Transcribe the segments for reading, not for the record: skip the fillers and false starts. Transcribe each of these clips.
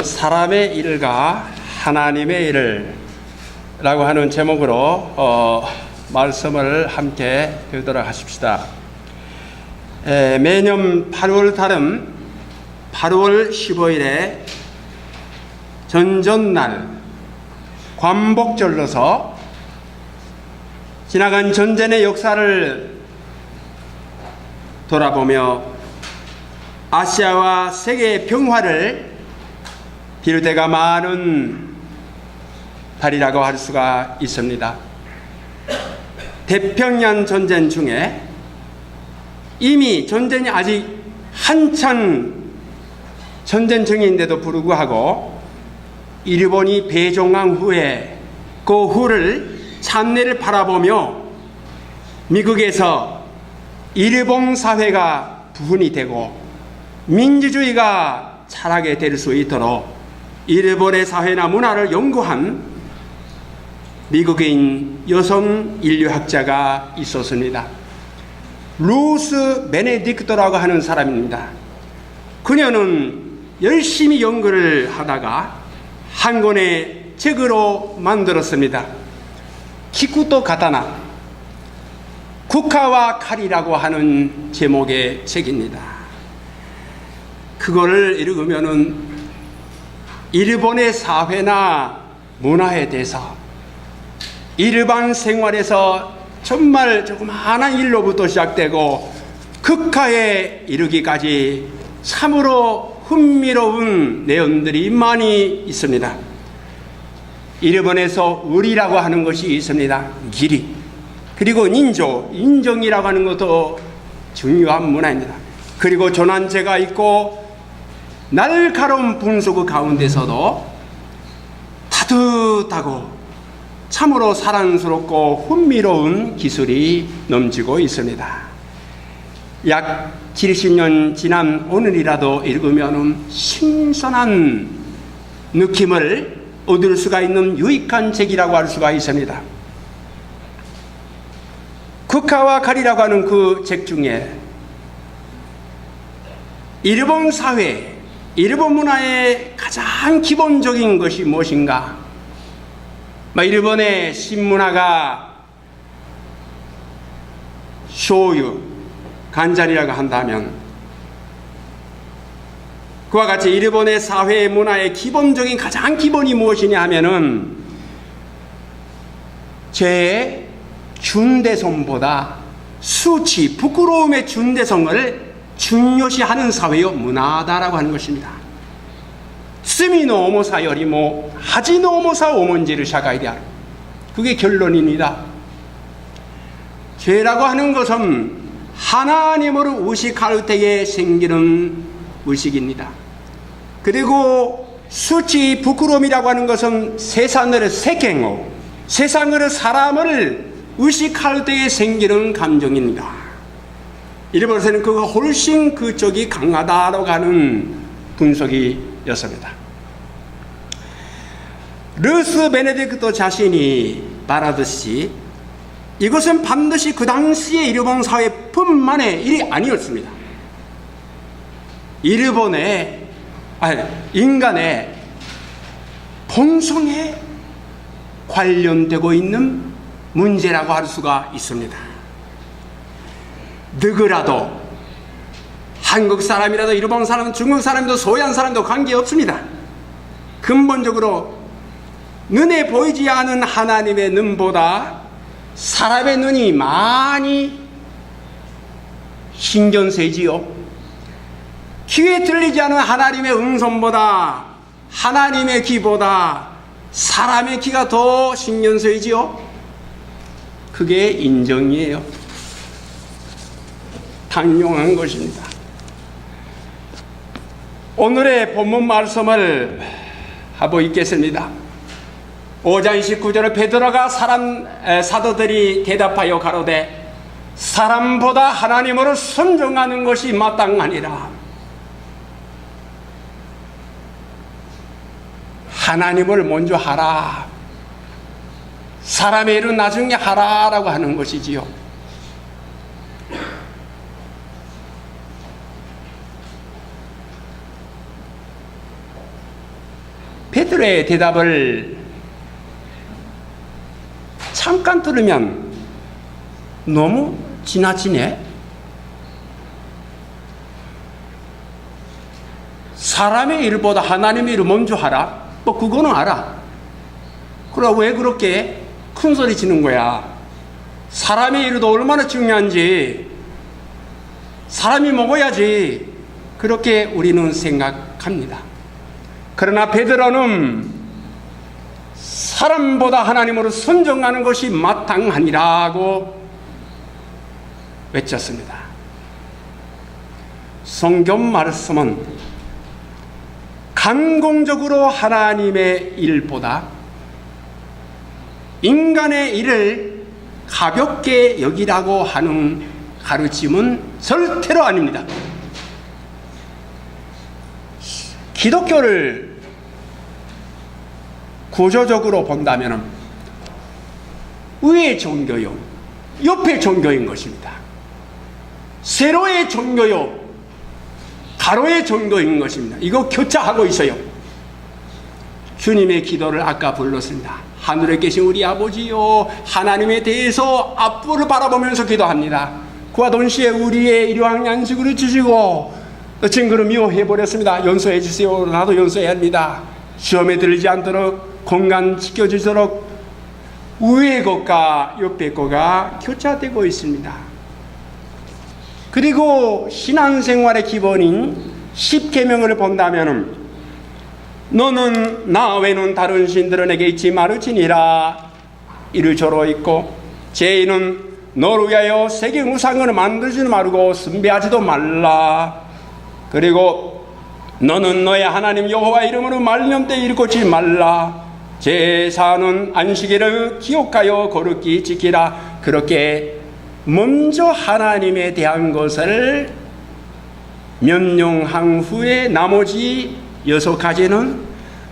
사람의 일과 하나님의 일을 라고 하는 제목으로 말씀을 함께 배우도록 하십시다. 매년 8월 달은 8월 15일에 전전날 관복절로서 지나간 전쟁의 역사를 돌아보며 아시아와 세계의 평화를 비롯해가 많은 달이라고 할 수가 있습니다. 태평양 전쟁 중에 이미 전쟁이 아직 한창 전쟁 중인데도 불구하고 일본이 패종한 후에 그 후를 참내를 바라보며 미국에서 일본 사회가 부흥이 되고 민주주의가 자라게 될 수 있도록 일본의 사회나 문화를 연구한 미국인 여성 인류학자가 있었습니다. 루스 베네딕트라고 하는 사람입니다. 그녀는 열심히 연구를 하다가 한 권의 책으로 만들었습니다. 키쿠토 가타나, 국화와 칼이라고 하는 제목의 책입니다. 그거를 읽으면은 일본의 사회나 문화에 대해서 일반 생활에서 정말 조그마한 일로부터 시작되고 극화에 이르기까지 참으로 흥미로운 내용들이 많이 있습니다. 일본에서 의리라고 하는 것이 있습니다. 길이. 그리고 인정이라고 하는 것도 중요한 문화입니다. 그리고 조난죄가 있고 날카로운 분수 가운데서도 따뜻하고 참으로 사랑스럽고 흥미로운 기술이 넘치고 있습니다. 약 70년 지난 오늘이라도 읽으면 신선한 느낌을 얻을 수가 있는 유익한 책이라고 할 수가 있습니다. 국화와 칼이라고 하는 그 책 중에 일본 사회, 일본 문화의 가장 기본적인 것이 무엇인가? 일본의 신문화가 쇼유, 간장이라고 한다면 그와 같이 일본의 사회 문화의 기본적인 가장 기본이 무엇이냐 하면은 죄의 중대성보다 수치, 부끄러움의 중대성을 중요시하는 사회의 문화다라고 하는 것입니다. 罪の重さよりも恥の重さを重んじる社会である. 그게 결론입니다. 죄라고 하는 것은 하나님을 의식할 때에 생기는 의식입니다. 그리고 수치, 부끄러움이라고 하는 것은 세상을 사람을 의식할 때에 생기는 감정입니다. 일본에서는 그거 훨씬 그쪽이 강하다라고 하는 분석이었습니다. 루스 베네딕트 자신이 말하듯이 이것은 반드시 그 당시의 일본 사회뿐만의 일이 아니었습니다. 인간의 본성에 관련되고 있는 문제라고 할 수가 있습니다. 누구라도 한국 사람이라도 일본 사람, 중국 사람도 서양 사람도 관계없습니다. 근본적으로 눈에 보이지 않은 하나님의 눈보다 사람의 눈이 많이 신경 쓰이지요. 귀에 들리지 않은 하나님의 음성보다 하나님의 귀보다 사람의 귀가 더 신경 쓰이지요. 그게 인정이에요. 당연한 것입니다. 오늘의 본문 말씀을 하고 있겠습니다. 5장 29절에 베드로가 사도들이 대답하여 가로되 사람보다 하나님으로 순종하는 것이 마땅하니라. 하나님을 먼저 하라. 사람의 일은 나중에 하라라고 하는 것이지요. 베드로의 대답을 잠깐 들으면 너무 지나치네. 사람의 일보다 하나님의 일을 먼저 하라? 뭐 그거는 알아. 그럼 왜 그렇게 큰 소리 치는 거야? 사람의 일도 얼마나 중요한지, 사람이 먹어야지, 그렇게 우리는 생각합니다. 그러나 베드로는 사람보다 하나님으로 순종하는 것이 마땅하니라고 외쳤습니다. 성경 말씀은 간공적으로 하나님의 일보다 인간의 일을 가볍게 여기라고 하는 가르침은 절대로 아닙니다. 기독교를 구조적으로 본다면 위의 종교요, 옆의 종교인 것입니다. 세로의 종교요, 가로의 종교인 것입니다. 이거 교차하고 있어요. 주님의 기도를 아까 불렀습니다. 하늘에 계신 우리 아버지요, 하나님에 대해서 앞으로 바라보면서 기도합니다. 그와 동시에 우리의 일용할 양식을 주시고 친구를 미워해버렸습니다. 용서해 주세요. 나도 용서해야 합니다. 시험에 들지 않도록 건강 지켜주도록 위의 것과 옆의 것과 교차되고 있습니다. 그리고 신앙생활의 기본인 십계명을 본다면 너는 나 외에는 다른 신들은 내게 있지 말을지니라 이를 저로 있고 죄인은 너를 위하여 세계 우상을 만들지 말고 숭배하지도 말라. 그리고 너는 너의 하나님 여호와 이름으로 말년때 일컫지 말라. 제사는 안식일을 기억하여 거룩히 지키라. 그렇게 먼저 하나님에 대한 것을 명령한 후에 나머지 6가지는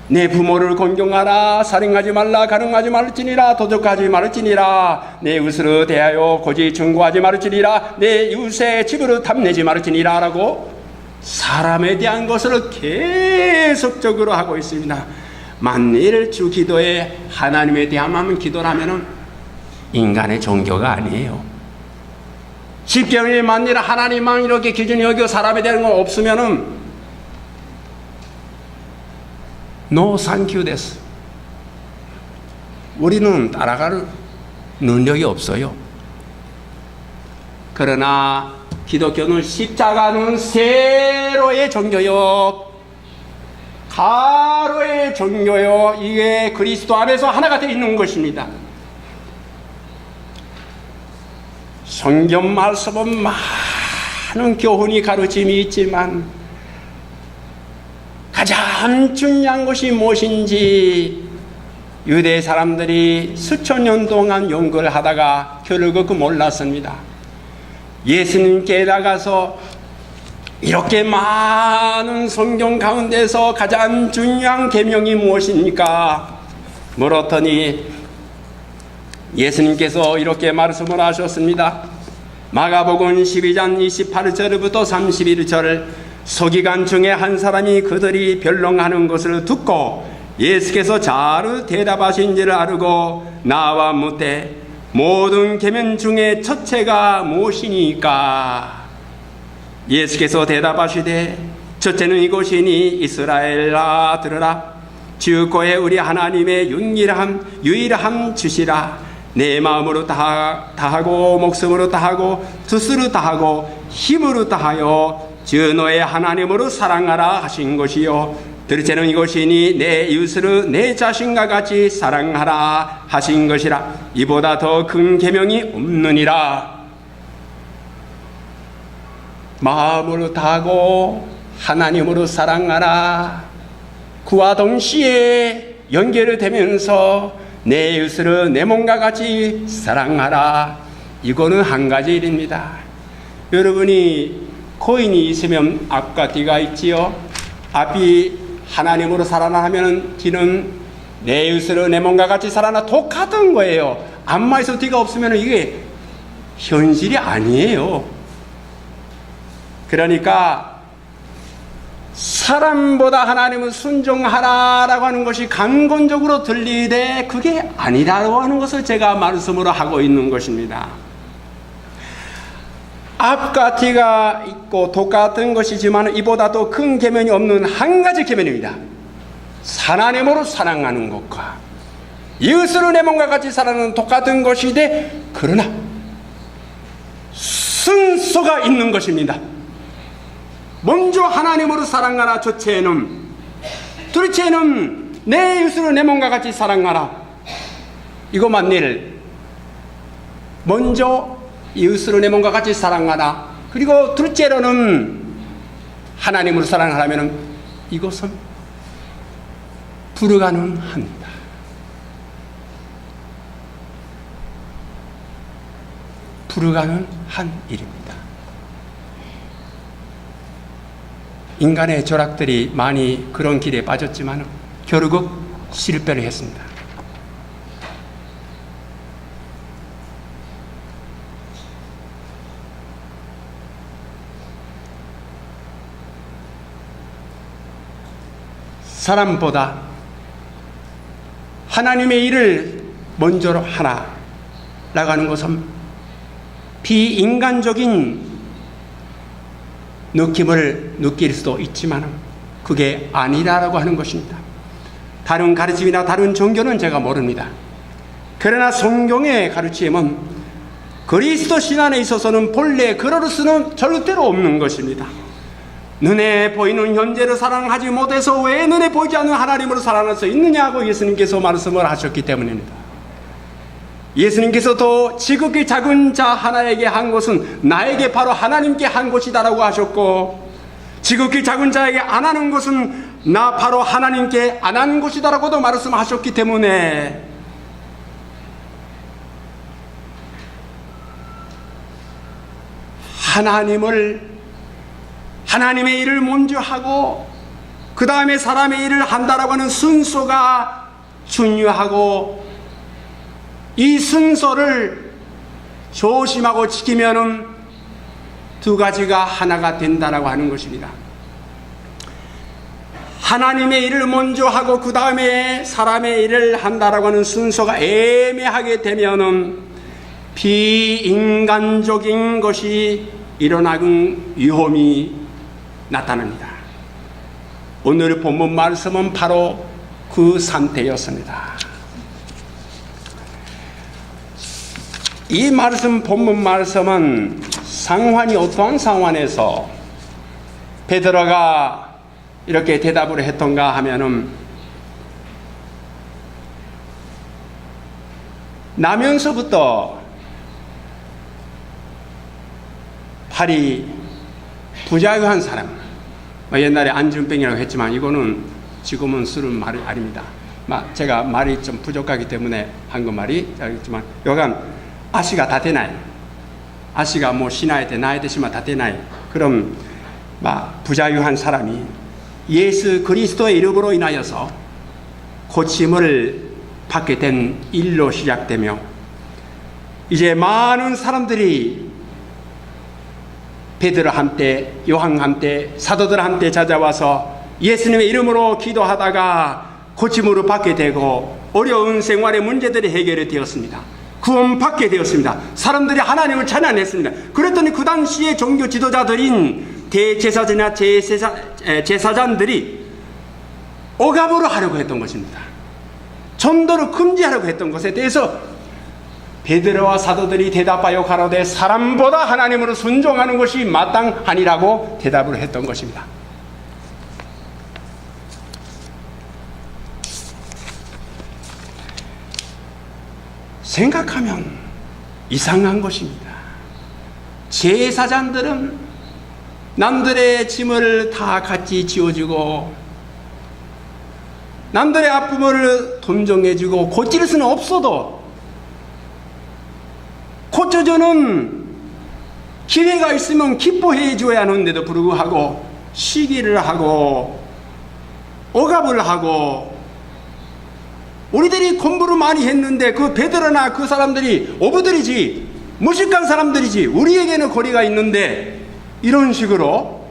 내 부모를 공경하라, 살인하지 말라, 간음하지 말지니라, 도적하지 말지니라, 내 이웃을 대하여 고지 충고하지 말지니라, 내 이웃의 집으로 탐내지 말지니라 라고 사람에 대한 것을 계속적으로 하고 있습니다. 만일 주 기도에 하나님에 대한 기도라면 인간의 종교가 아니에요. 십계명에 만일 하나님만 이렇게 기준이 여기고 사람에 대한 거 없으면은 노 산큐 데스. 우리는 따라갈 능력이 없어요. 그러나 기독교는 십자가는 세로의 종교요, 가로의 종교요, 이게 그리스도 안에서 하나가 되어 있는 것입니다. 성경 말씀은 많은 교훈이 가르침이 있지만 가장 중요한 것이 무엇인지 유대 사람들이 수천 년 동안 연구를 하다가 결국 몰랐습니다. 예수님께 나가서 이렇게 많은 성경 가운데서 가장 중요한 계명이 무엇입니까? 물었더니 예수님께서 이렇게 말씀을 하셨습니다. 마가복음 12장 28절부터 31절. 서기관 중에 한 사람이 그들이 변론하는 것을 듣고 예수께서 잘 대답하신지를 알고 나와 묻되 모든 계명 중에 첫째가 무엇이니까? 예수께서 대답하시되 첫째는 이것이니 이스라엘아 들으라. 주 고의 우리 하나님의 유일함 주시라. 내 마음으로 다하고 목숨으로 다하고 뜻으로 다하고 힘으로 다하여 주 너의 하나님으로 사랑하라 하신 것이요. 둘째는 이것이니 내 이웃을 내 자신과 같이 사랑하라 하신 것이라. 이보다 더 큰 계명이 없느니라. 마음으로 다하고 하나님으로 사랑하라. 그와 동시에 연결되면서 내 이웃을 내 몸과 같이 사랑하라. 이거는 한 가지 일입니다. 여러분이 코인이 있으면 앞과 뒤가 있지요. 앞이 하나님으로 살아나 하면 뒤는 내 이웃을 내 몸과 같이 살아나. 똑같은 거예요. 앞마에서 뒤가 없으면 이게 현실이 아니에요. 그러니까 사람보다 하나님을 순종하라라고 하는 것이 강권적으로 들리되 그게 아니라고 하는 것을 제가 말씀으로 하고 있는 것입니다. 앞과 뒤가 있고 똑같은 것이지만 이보다도 큰 계명이 없는 한 가지 계명입니다. 하나님으로 사랑하는 것과 이웃을 내 몸과 같이 사랑하는 똑같은 것이되 그러나 순서가 있는 것입니다. 먼저 하나님으로 사랑하라 첫째는, 둘째는 내 이웃을 내 몸과 같이 사랑하라. 이것만 내일 먼저 이웃을 내 몸과 같이 사랑하라. 그리고 둘째로는 하나님으로 사랑하라면 이것은 불가능합니다. 불가능한 일입니다. 인간의 조락들이 많이 그런 길에 빠졌지만 결국 실패를 했습니다. 사람보다 하나님의 일을 먼저로 하라라고 하는 것은 비인간적인 느낌을 느낄 수도 있지만 그게 아니라고 하는 것입니다. 다른 가르침이나 다른 종교는 제가 모릅니다. 그러나 성경의 가르침은 그리스도 신 안에 있어서는 본래 그럴 수는 절대로 없는 것입니다. 눈에 보이는 현재를 사랑하지 못해서 왜 눈에 보이지 않는 하나님을 사랑할 수 있느냐고 예수님께서 말씀을 하셨기 때문입니다. 예수님께서도 지극히 작은 자 하나에게 한 것은 나에게 바로 하나님께 한 것이다라고 하셨고, 지극히 작은 자에게 안 하는 것은 나 바로 하나님께 안 한 것이다라고도 말씀하셨기 때문에 하나님의 일을 먼저 하고 그 다음에 사람의 일을 한다라고 하는 순서가 중요하고, 이 순서를 조심하고 지키면은 두 가지가 하나가 된다라고 하는 것입니다. 하나님의 일을 먼저 하고 그 다음에 사람의 일을 한다라고 하는 순서가 애매하게 되면은 비인간적인 것이 일어나는 위험이 나타납니다. 오늘 본문 말씀은 바로 그 상태였습니다. 이 말씀, 본문 말씀은 상황이 어떠한 상황에서 베드로가 이렇게 대답을 했던가 하면은, 나면서부터 팔이 부자유한 사람, 옛날에 안준병이라고 했지만 이거는 지금은 쓰는 말이 아닙니다. 제가 말이 좀 부족하기 때문에 한국말이 잘했지만, 여간 아시가 다 되나요? 아시가 뭐 신화에 대 나이 드시면 다 되나요? 그럼 부자유한 사람이 예수 그리스도의 이름으로 인하여서 고침을 받게 된 일로 시작되며, 이제 많은 사람들이 베드로한테, 요한한테, 사도들한테 찾아와서 예수님의 이름으로 기도하다가 고침으로 받게 되고 어려운 생활의 문제들이 해결이 되었습니다. 구원받게 되었습니다. 사람들이 하나님을 찬양했습니다. 그랬더니 그 당시에 종교 지도자들인 대제사장이나 제사장들이 억압으로 하려고 했던 것입니다. 전도를 금지하려고 했던 것에 대해서 베드로와 사도들이 대답하여 가로되 사람보다 하나님으로 순종하는 것이 마땅하니라고 대답을 했던 것입니다. 생각하면 이상한 것입니다. 제사장들은 남들의 짐을 다 같이 지어주고 남들의 아픔을 동정해주고 고칠 수는 없어도 고쳐주는 기회가 있으면 기뻐해 줘야 하는데도 불구하고 시기를 하고 억압을 하고, 우리들이 공부를 많이 했는데 그 베드로나 그 사람들이 어부들이지 무식한 사람들이지 우리에게는 거리가 있는데 이런 식으로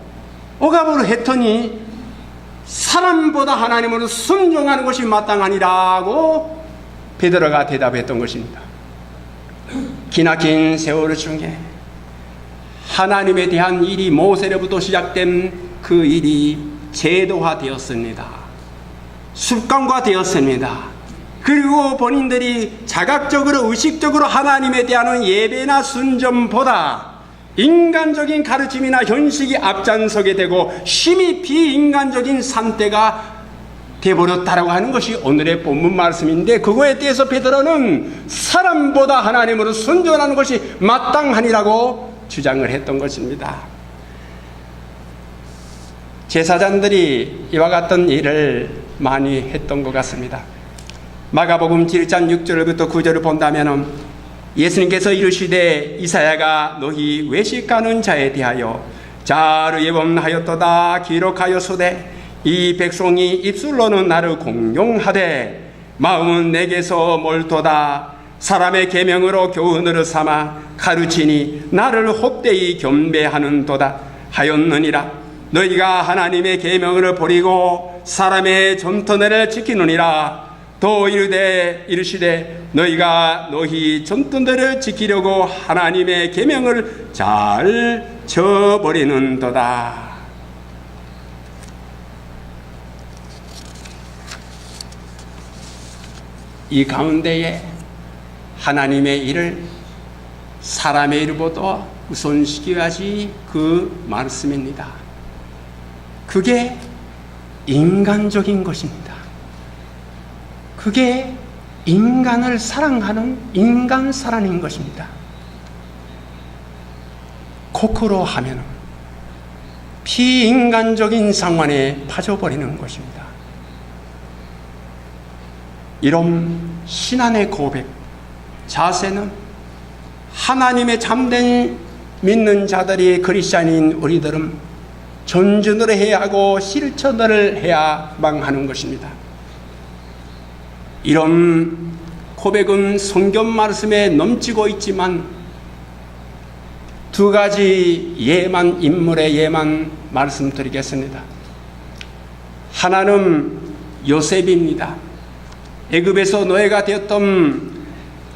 억압을 했더니 사람보다 하나님으로 순종하는 것이 마땅하니라고 베드로가 대답했던 것입니다. 기나긴 세월 중에 하나님에 대한 일이 모세로부터 시작된 그 일이 제도화되었습니다. 습관화되었습니다. 그리고 본인들이 자각적으로 의식적으로 하나님에 대한 예배나 순종보다 인간적인 가르침이나 형식이 앞장서게 되고 심히 비인간적인 산대가 되어버렸다라고 하는 것이 오늘의 본문 말씀인데, 그거에 대해서 베드로는 사람보다 하나님으로 순종하는 것이 마땅하니라고 주장을 했던 것입니다. 제사장들이 이와 같은 일을 많이 했던 것 같습니다. 마가복음 7장 6절부터 9절을 본다면 예수님께서 이르시되 이사야가 너희 외식하는 자에 대하여 잘 예언하였도다 기록하였으되 이 백성이 입술로는 나를 공용하되 마음은 내게서 멀도다. 사람의 계명으로 교훈으로 삼아 가르치니 나를 헛되이 겸배하는도다 하였느니라. 너희가 하나님의 계명을 버리고 사람의 전통을 지키느니라. 또 이르시되 너희가 너희 전통들을 지키려고 하나님의 계명을 잘 저버리는도다. 이 가운데에 하나님의 일을 사람의 일보다 우선시켜야지 그 말씀입니다. 그게 인간적인 것입니다. 그게 인간을 사랑하는 인간 사랑인 것입니다. 거꾸로 하면 비인간적인 상황에 빠져버리는 것입니다. 이런 신앙의 고백, 자세는 하나님의 참된 믿는 자들이 그리스도인인 우리들은 전진을 해야 하고 실천을 해야만 하는 것입니다. 이런 고백은 성경 말씀에 넘치고 있지만 두 가지 인물의 예만 말씀드리겠습니다. 하나는 요셉입니다. 애굽에서 노예가 되었던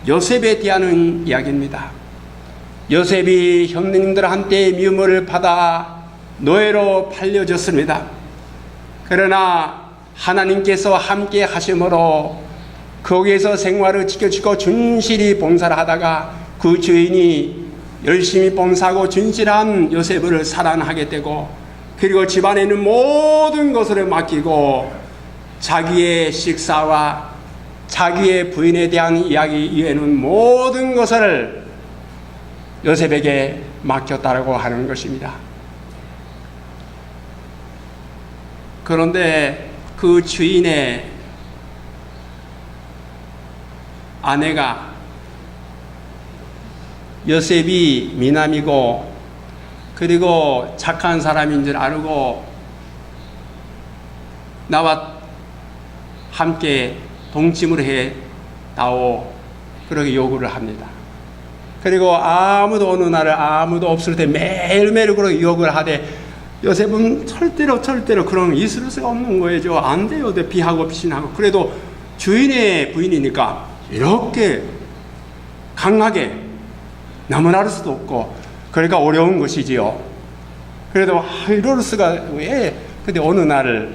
요셉에 대한 이야기입니다. 요셉이 형님들한테 미움을 받아 노예로 팔려졌습니다. 그러나 하나님께서 함께 하심으로 거기에서 생활을 지켜주고 준실히 봉사를 하다가 그 주인이 열심히 봉사하고 준실한 요셉을 사랑하게 되고, 그리고 집안에 있는 모든 것을 맡기고 자기의 식사와 자기의 부인에 대한 이야기 이외에는 모든 것을 요셉에게 맡겼다고 하는 것입니다. 그런데 그 주인의 아내가 요셉이 미남이고 그리고 착한 사람인 줄 알고 나와 함께 동침을 해 다오 그렇게 요구를 합니다. 그리고 아무도 어느 날을 아무도 없을 때 매일매일 그렇게 요구를 하되 요셉은 절대로 그런 있을 수가 없는 거예요. 안 돼요. 비하고 피신하고. 그래도 주인의 부인이니까 이렇게 강하게 남을 할 수도 없고 그러니까 어려운 것이지요. 그래도 이럴 수가 왜? 근데 어느 날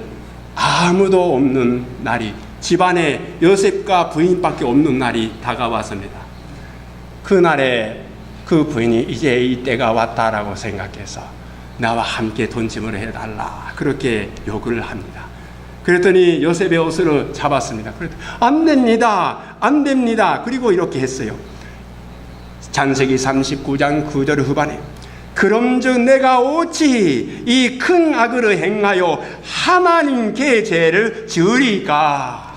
아무도 없는 날이, 집안에 요셉과 부인밖에 없는 날이 다가왔습니다. 그날에 그 부인이 이제 이때가 왔다라고 생각해서 나와 함께 동침을 해달라 그렇게 요구를 합니다. 그랬더니 요셉의 옷을 잡았습니다. 그랬더니 안 됩니다. 그리고 이렇게 했어요. 창세기 39장 9절 후반에 그럼즉 내가 어찌 이 큰 악을 행하여 하나님께 죄를 지으리까?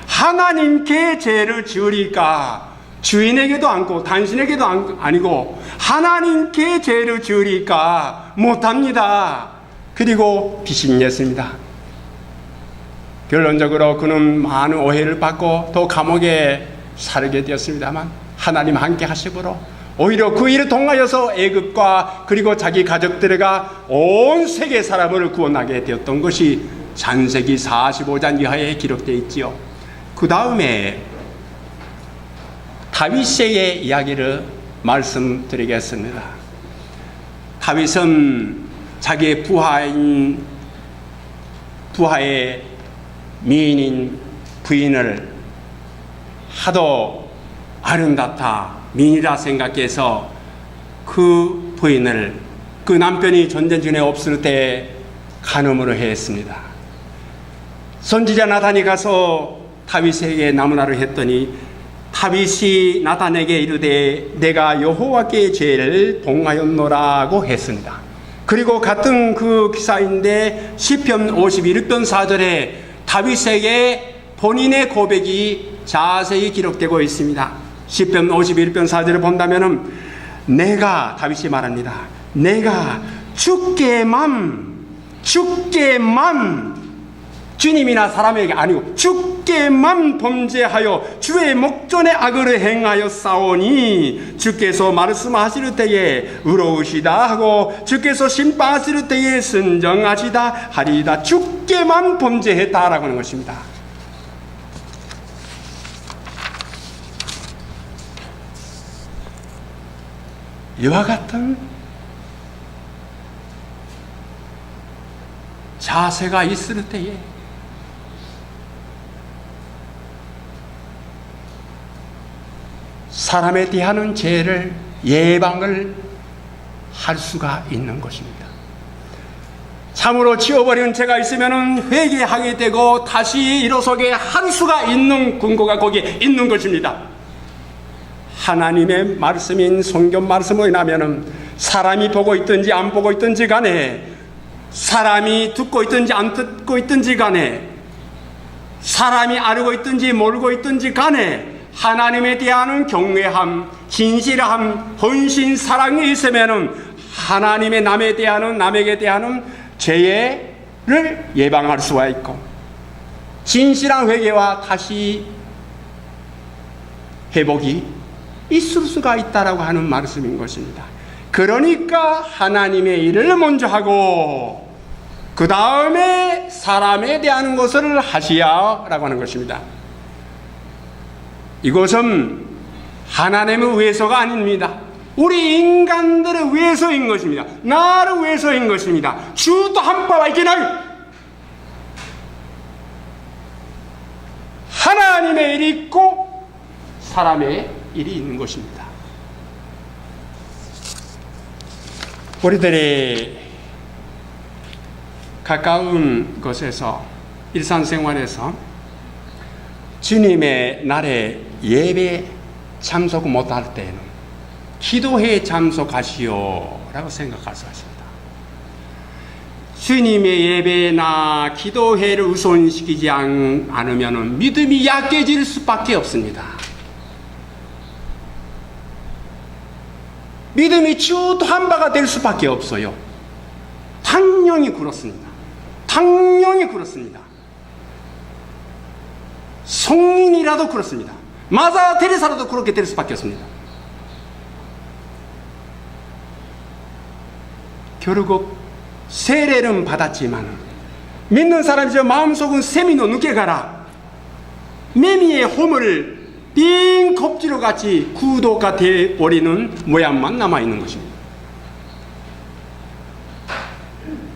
하나님께 죄를 지으리까? 주인에게도 않고 당신에게도 아니고 하나님께 죄를 지으리까? 못합니다. 그리고 비신했습니다. 결론적으로 그는 많은 오해를 받고 또 감옥에 살게 되었습니다만 하나님 함께 하심으로 오히려 그 일을 통하여서 애굽과 그리고 자기 가족들과 온 세계 사람을 구원하게 되었던 것이 창세기 45장 이하에 기록되어 있지요. 그 다음에 다윗의 이야기를 말씀드리겠습니다. 다윗은 자기의 부하의 미인인 부인을 하도 아름답다, 미인이라 생각해서 그 부인을 그 남편이 전쟁 중에 없을 때 간음으로 했습니다. 선지자 나단이 가서 다윗에게 나무라를 했더니 다윗이 나단에게 이르되 내가 여호와께 죄를 봉하였노라고 했습니다. 그리고 같은 그 기사인데 시편 51편 4절에 다윗에게 본인의 고백이 자세히 기록되고 있습니다. 시편 51편 4절을 본다면은 다윗이 말합니다. 내가 주께만 주님이나 사람에게 아니고 주께만 범죄하여 주의 목전에 악을 행하여 싸우니 주께서 말씀하실 때에 의로우시다 하고 주께서 심판하실 때에 순정하시다 하리이다. 주께만 범죄했다라고 하는 것입니다. 이와 같은 자세가 있을 때에 사람에 대한 죄를 예방을 할 수가 있는 것입니다. 참으로 지워버리는 죄가 있으면 회개하게 되고 다시 일어서게 할 수가 있는 근거가 거기에 있는 것입니다. 하나님의 말씀인 성경 말씀을 인하면은 사람이 보고 있든지 안 보고 있든지 간에, 사람이 듣고 있든지 안 듣고 있든지 간에, 사람이 알고 있든지 모르고 있든지 간에 하나님에 대한 경외함, 진실함, 헌신, 사랑이 있으면은 하나님의 남에게 대한 죄를 예방할 수가 있고 진실한 회개와 다시 회복이 있을 수가 있다라고 하는 말씀인 것입니다. 그러니까 하나님의 일을 먼저 하고 그 다음에 사람에 대한 것을 하시야라고 하는 것입니다. 이것은 하나님의 위해서가 아닙니다. 우리 인간들의 위해서인 것입니다. 나를 위해서인 것입니다. 주도 한바와 있기는 하나님의 일이 있고 사람의 일이 있는 것입니다. 우리들이 가까운 곳에서 일상생활에서 주님의 날에 예배 참석 못할 때는 기도회에 참석하시오 라고 생각할 수 있습니다. 주님의 예배나 기도회를 우선시키지 않으면 믿음이 약해질 수밖에 없습니다. 믿음이 주도한 바가 될 수밖에 없어요. 당연히 그렇습니다. 당연히 그렇습니다. 성인이라도 그렇습니다. 마자 테레사라도 그렇게 될 수밖에 없습니다. 결국 세례는 받았지만 믿는 사람이 저 마음속은 세미노 늦게 가라. 매미의 호물을 빈 껍질로 같이 구도가 되어버리는 모양만 남아있는 것입니다.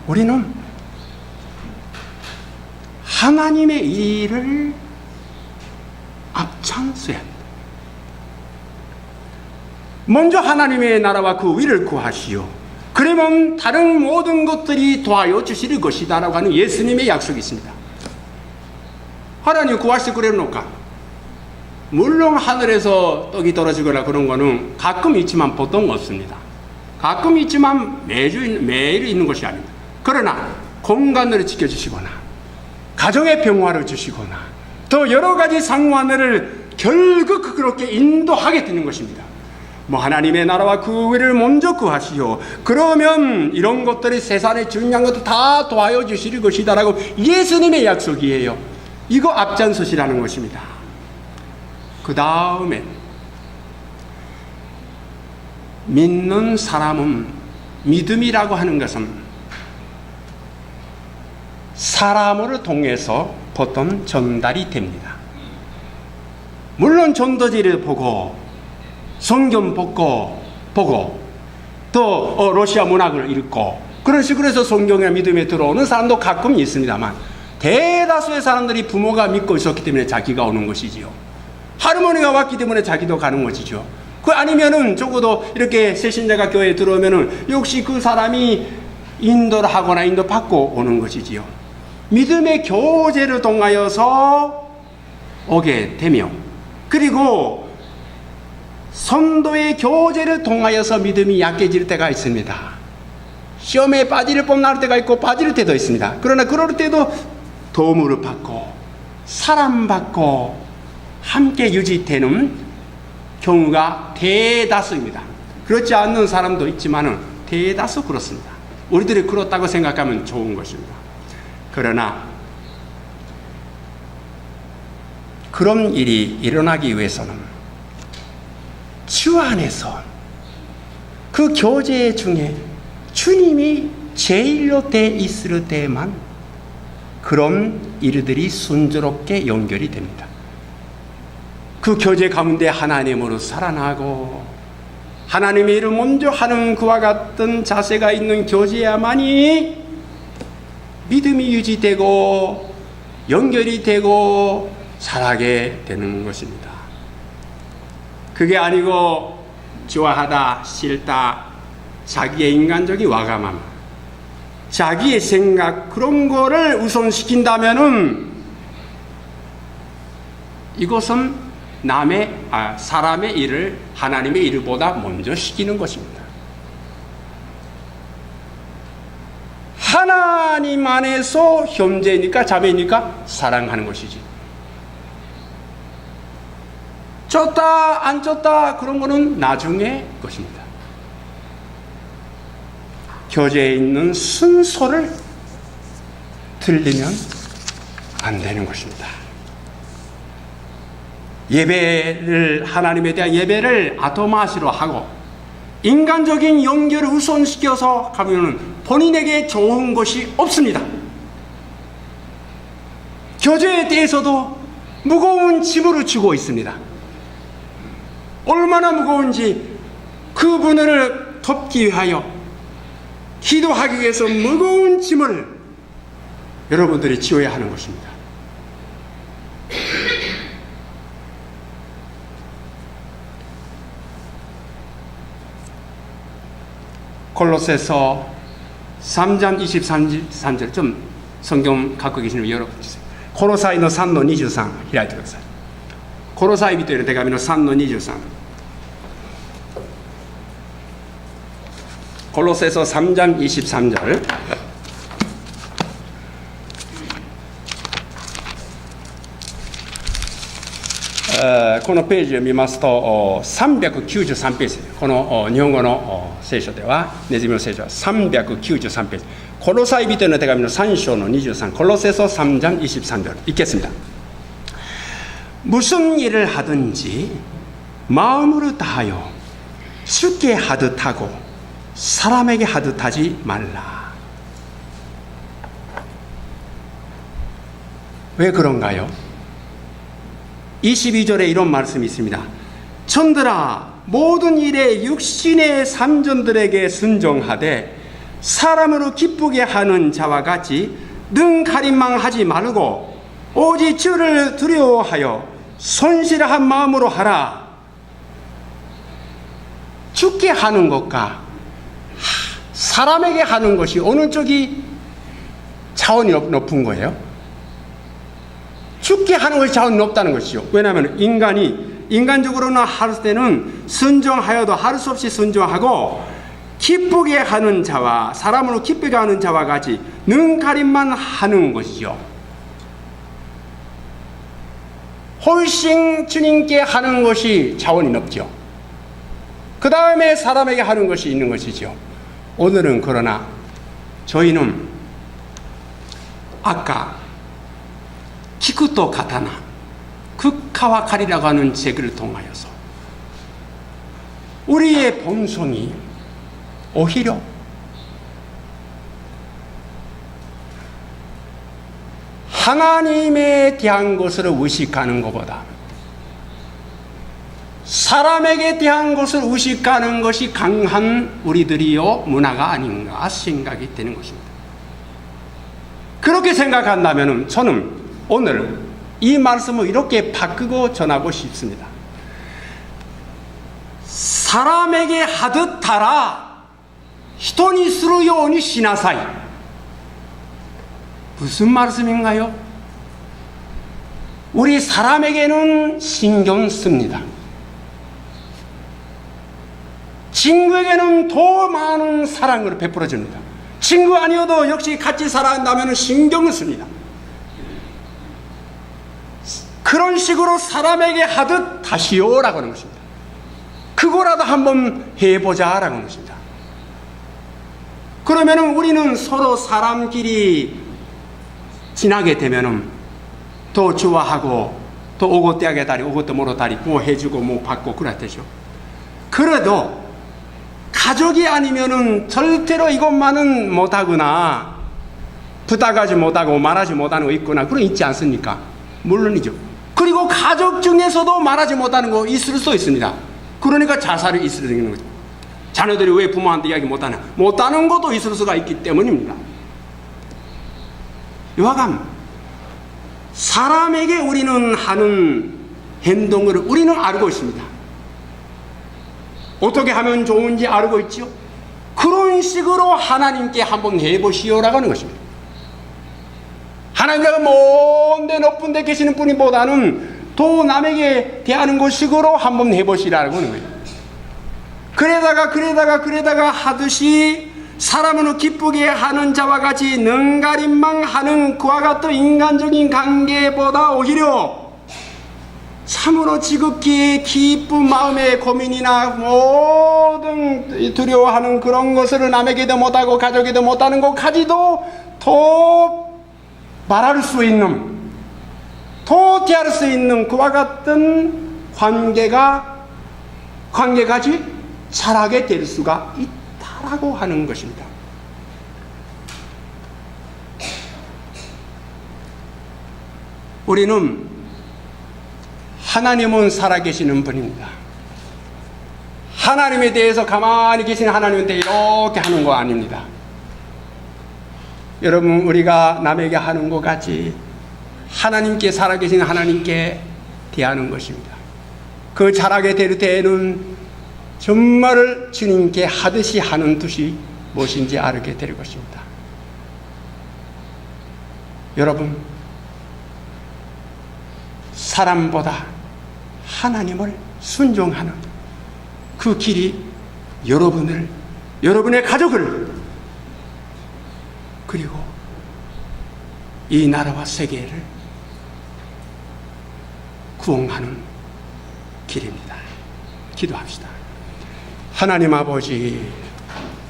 우리는 하나님의 일을 앞장서야 합니다. 먼저 하나님의 나라와 그 의를 구하시오. 그러면 다른 모든 것들이 도와여 주실 것이다 라고 하는 예수님의 약속이 있습니다. 하나님 구하실 그래놓을까? 물론 하늘에서 떡이 떨어지거나 그런 거는 가끔 있지만 보통 없습니다. 가끔 있지만 매일 있는 것이 아닙니다. 그러나 공간을 지켜주시거나 가정의 평화를 주시거나 더 여러 가지 상황을 결국 그렇게 인도하게 되는 것입니다. 하나님의 나라와 그 의를 먼저 구하시오. 그러면 이런 것들이 세상에 중요한 것도 다 도와여 주실 것이다 라고 예수님의 약속이에요. 이거 앞장서시라는 것입니다. 그 다음에 믿는 사람은 믿음이라고 하는 것은 사람을 통해서 보통 전달이 됩니다. 물론 전도지를 보고 성경 보고 또 러시아 문학을 읽고 그런 식으로 해서 성경의 믿음에 들어오는 사람도 가끔 있습니다만, 대다수의 사람들이 부모가 믿고 있었기 때문에 자기가 오는 것이지요. 할머니가 왔기 때문에 자기도 가는 것이죠. 그 아니면은 적어도 이렇게 새신자가 교회에 들어오면은 역시 그 사람이 인도를 하거나 인도 받고 오는 것이지요. 믿음의 교제를 통하여서 오게 되며, 그리고 성도의 교제를 통하여서 믿음이 약해질 때가 있습니다. 시험에 빠질 뻔할 때가 있고 빠질 때도 있습니다. 그러나 그럴 때도 도움을 받고 사랑받고 함께 유지되는 경우가 대다수입니다. 그렇지 않는 사람도 있지만 대다수 그렇습니다. 우리들이 그렇다고 생각하면 좋은 것입니다. 그러나 그런 일이 일어나기 위해서는 주 안에서 그 교제 중에 주님이 제일로 돼 있을 때만 그런 일들이 순조롭게 연결이 됩니다. 그 교제 가운데 하나님으로 살아나고 하나님의 일을 먼저 하는 그와 같은 자세가 있는 교제야만이 믿음이 유지되고 연결이 되고 살아게 되는 것입니다. 그게 아니고 좋아하다 싫다 자기의 인간적인 와감함, 자기의 생각 그런 거를 우선시킨다면은 이것은 사람의 일을 하나님의 일보다 먼저 시키는 것입니다. 하나님 안에서 형제니까 자매니까 사랑하는 것이지, 쫓다 안 쫓다 그런 거는 나중에 것입니다. 교제에 있는 순서를 틀리면 안 되는 것입니다. 예배를, 하나님에 대한 예배를 아토마시로 하고 인간적인 연결을 우선시켜서 가면 본인에게 좋은 것이 없습니다. 교제에 대해서도 무거운 짐을 지고 있습니다. 얼마나 무거운지 그분을 덮기 위하여 기도하기 위해서 무거운 짐을 여러분들이 지어야 하는 것입니다. 골로새서 3장 23절 좀 성경 갖고 계시는 열어주세요. 고로사이の3の23開いてください。コロサイ人への手紙の3の23。골로새서 3장 23절.このページを見ますと393ページ、この日本語の聖書では、ネズミの聖書は393ページ、コロサイ人への手紙の3章の23、골로새서 3장 23절 읽겠습니다. 무슨 일을 하든지 마음으로 다하여 주께 하듯 하고 사람에게 하듯 하지 말라. 왜 그런가요? 22절에 이런 말씀이 있습니다. 천들아, 모든 일에 육신의 삼전들에게 순종하되 사람으로 기쁘게 하는 자와 같이 능 가림망하지 말고 오직 주를 두려워하여 손실한 마음으로 하라. 주께 하는 것과 사람에게 하는 것이 어느 쪽이 차원이 높은 거예요? 주께 하는 것이 차원이 높다는 것이죠. 왜냐하면 인간적으로는 할 때는 순종하여도 할 수 없이 순종하고 기쁘게 하는 자와 사람으로 기쁘게 하는 자와 같이 눈가림만 하는 것이죠. 훨씬 주님께 하는 것이 차원이 높죠. 그 다음에 사람에게 하는 것이 있는 것이죠. 오늘은 그러나 저희는 아까 키쿠토 가타나, 극카와 칼이라고 하는 책을 통하여서 우리의 본성이 오히려 하나님에 대한 것을 의식하는 것보다 사람에게 대한 것을 의식하는 것이 강한 우리들이요 문화가 아닌가 생각이 되는 것입니다. 그렇게 생각한다면 저는 오늘 이 말씀을 이렇게 바꾸고 전하고 싶습니다. 사람에게 하듯 하라, 人にするようにしなさい. 무슨 말씀인가요? 우리 사람에게는 신경 씁니다. 친구에게는 더 많은 사랑을 베풀어 줍니다. 친구 아니어도 역시 같이 살아간다면 신경을 씁니다. 그런 식으로 사람에게 하듯 하시오라고 하는 것입니다. 그거라도 한번 해보자라고 하는 것입니다. 그러면 우리는 서로 사람끼리 지나게 되면 더 좋아하고 또 오고 떼하게 다리 오고또 모로 다리 뭐 해주고 뭐 받고 그렇듯이요. 그래도 가족이 아니면은 절대로 이것만은 못하구나, 부탁하지 못하고 말하지 못하는 거 있구나, 그런 있지 않습니까? 물론이죠. 그리고 가족 중에서도 말하지 못하는 거 있을 수 있습니다. 그러니까 자살이 있을 수 있는 거죠. 자녀들이 왜 부모한테 이야기 못하나? 못하는 것도 있을 수가 있기 때문입니다. 이와감 사람에게 우리는 하는 행동을 우리는 알고 있습니다. 어떻게 하면 좋은지 알고 있죠. 그런 식으로 하나님께 한번 해보시오라고 하는 것입니다. 하나님께서 먼데 높은 데 계시는 분보다는 더 남에게 대하는 것식으로 한번 해보시라고 하는 거예요. 그러다가 하듯이 사람을 기쁘게 하는 자와 같이 능가림망하는 그와 같은 인간적인 관계보다 오히려 참으로 지극히 기쁜 마음의 고민이나 모든 두려워하는 그런 것을 남에게도 못하고 가족에도 못하는 것까지도 더 말할 수 있는, 더 대할 수 있는 그와 같은 관계까지 잘하게 될 수가 있다라고 하는 것입니다. 우리는 하나님은 살아계시는 분입니다. 하나님에 대해서 가만히 계신 하나님한테 이렇게 하는 거 아닙니다. 여러분, 우리가 남에게 하는 것 같이 하나님께, 살아계신 하나님께 대하는 것입니다. 그 잘하게 될 때에는 정말 주님께 하듯이 하는 뜻이 무엇인지 알게 될 것입니다. 여러분, 사람보다 하나님을 순종하는 그 길이 여러분의 가족을, 그리고 이 나라와 세계를 구원하는 길입니다. 기도합시다. 하나님 아버지,